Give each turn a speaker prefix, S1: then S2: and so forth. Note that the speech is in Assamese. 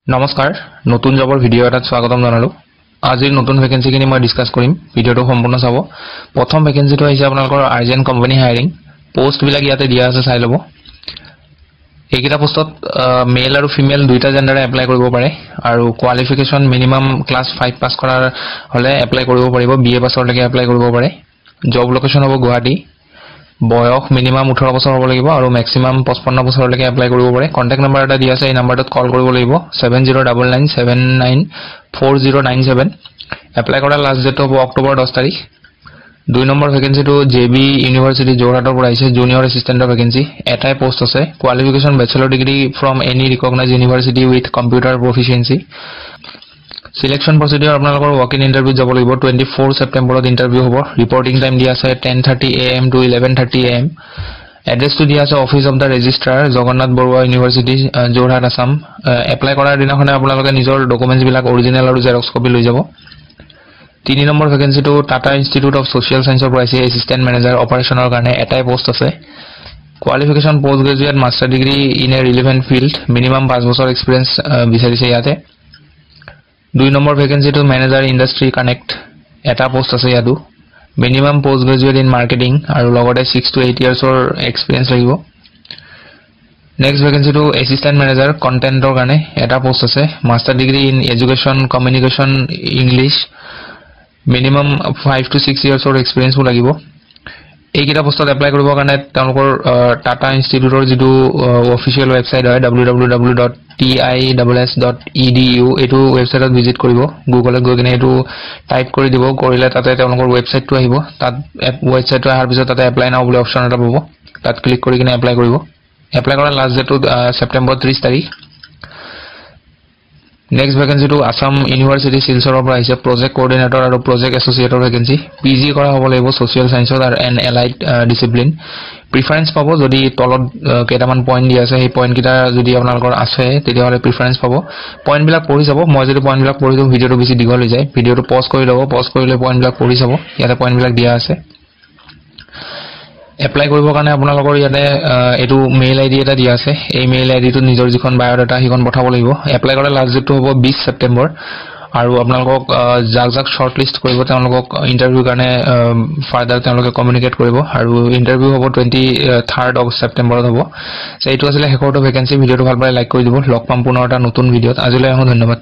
S1: নমস্কাৰ নতুন জবৰ ভিডিও এটাত স্বাগতম জনালো আজিৰ নতুন ভ্যাকেন্সি কিনি মই ডিসকাস কৰিম ভিডিওটো সম্পূৰ্ণ চাব প্ৰথম ভ্যাকেন্সিটো হৈছে আপোনালোকৰ আৰ্জেন্ট কোম্পানী হায়াৰিং পোষ্ট বিলাক ইয়াতে দিয়া আছে চাই লব এইকেইটা পোষ্টত মেল আৰু ফিমেল দুইটা জেন্ডাৰে এপ্লাই কৰিব পাৰে আৰু কোৱালিফিকেশন মিনিমাম ক্লাছ 5 পাস কৰাৰ হলে এপ্লাই কৰিব পাৰিব বিএ পাছৰ লৈকে এপ্লাই কৰিব পাৰে জব লোকেশন হ'ব গুৱাহাটী বয়স মিনিমাম 18 বছৰ হ'ব লাগিব আৰু ম্যাক্সিমাম 55 বছৰলৈকে এপ্লাই কৰিব পাৰে কন্টাক্ট নম্বৰ এটা দিয়া আছে এই নম্বৰটোত কল কৰিব লাগিব 7099794097 এপ্লাই কৰাৰ লাষ্ট ডেট হ'ব অক্টোবৰ 10 তাৰিখ দুই নম্বৰ ভ্যাকেন্সিটো জেবি ইউনিভাৰ্সিটি জোৰহাটৰ পৰা আহিছে জুনিয়ৰ এসিস্ট্যান্টৰ ভ্যাকেন্সি এটাই পোষ্ট আছে qualification bachelor degree from any recognized university with computer proficiency selection procedure আপোনালোকৰ ওয়াক ইন ইন্টাৰভিউ যাব লাগিব 24 সেপ্টেম্বৰত ইন্টাৰভিউ হ'ব ৰিপৰ্টিং টাইম দিয়া আছে 10:30 AM to 11:30 AM এড্ৰেছ টু দিয়া আছে office of the registrar Jagannath Barooah university Jorhat Assam apply কৰাৰ দিনাখনে আপোনালোকে নিজৰ ডকুমেন্টছ বিলাক অৰিজিনাল আৰু জেৰক্স কপি লৈ যাব 3 নম্বৰ ভ্যাকেন্সিটো টাটা ইনষ্টিটিউট অফ সোশ্যাল সায়েন্সৰ পৰা আহিছে এসিস্ট্যান্ট ম্যানেজাৰ অপাৰেশনৰ কাৰণে এটাই পোষ্ট আছে qualification post graduate master degree in a relevant field minimum 5 বছৰ এক্সপেৰিয়েন্স বিচাৰিছে ইয়াতে 2 নম্বৰ ভ্যাকেন্সিটো ম্যানেজাৰ ইন্ডাষ্ট্ৰি কানেক্ট এটা পোষ্ট আছে ইয়াতো minimum post graduate in marketing আৰু লগতে 6 to 8 ইয়াৰ্ছৰ এক্সপেৰিয়েন্স লাগিব নেক্সট ভ্যাকেন্সিটো এসিস্ট্যান্ট ম্যানেজাৰ কন্টেন্টৰ কাৰণে এটা পোষ্ট আছে master degree in education communication English minimum 5 to 6 ইয়াৰ্ছৰ এক্সপেৰিয়েন্স লাগিব এইকেইটা পোষ্টত এপ্লাই কৰিবৰ কাৰণে তেওঁলোকৰ টাটা ইনষ্টিটিউটৰ যিটো অফিচিয়েল ৱেবসাইট হয় www.tiss.edu এটো ৱেবসাইটত ভিজিট কৰিব গুগলত গৈ কিনে এটো টাইপ কৰি দিব কৰিলে তাতে তেওঁলোকৰ ৱেবসাইটটো আহিব তাত ৱেবসাইটটো আহাৰ পিছত তাতে এপ্লাই নাও বুলি অপচন এটা পাব তাত ক্লিক কৰি কিনে এপ্লাই কৰিব এপ্লাই কৰাৰ লাষ্ট ডেটটো সেপ্টেম্বৰ 30 তাৰিখ নেক্সট ভ্যাকেন্সিটো আসাম ইউনিভাৰ্সিটি শিলচৰৰ পৰা আহিছে প্ৰজেক্ট কোঅৰ্ডিনেটৰ আৰু প্ৰজেক্ট এছ'চিয়েটৰ ভ্যাকেন্সি পিজি কৰা হ'ব লাগিব সোশ্যাল সায়েন্সৰ আৰু এন এলাইড ডিসিপ্লিন প্ৰিফাৰেন্স পাব যদি তলত কেইটামান পইণ্ট দিয়া আছে সেই পইণ্ট কিটা যদি আপোনালোকৰ আছে তেতিয়াহলে প্ৰিফাৰেন্স পাব পইণ্ট বিলাক পঢ়ি যাব মই যদি পইণ্ট বিলাক পঢ়ি দিওঁ ভিডিওটো বেছি দীঘল হৈ যায় ভিডিওটো পজ কৰি লব পজ কৰিলে পইণ্ট বিলাক পঢ়ি যাব ইয়াতে পইণ্ট বিলাক দিয়া আছে এপ্লাই কৰিবৰ কাৰণে আপোনালোকৰ ইয়াতে এটো মেইল আইডি এটা দিয়া আছে এই মেইল আইডিটো নিজৰ যিখন বায়োডাটা হিখন পঠাব লাগিব এপ্লাই কৰাৰ লাষ্ট ডেটটো হ'ব 20 সেপ্টেম্বৰ আৰু আপোনালোকক জাক শৰ্টলিষ্ট কৰিব তেওঁলোকক ইন্টাৰভিউ কাৰণে ফাৰ্দাৰ তেওঁলোকে কমিউনিকেট কৰিব আৰু ইন্টাৰভিউ হ'ব 23rd of সেপ্টেম্বৰত হ'ব এইটো আছিল শেষৰটো ভ্যাকেন্সি ভিডিওটো ভাল পালে লাইক কৰি দিব লগ পাম পুনৰ এটা নতুন ভিডিওত আজিলৈ ধন্যবাদ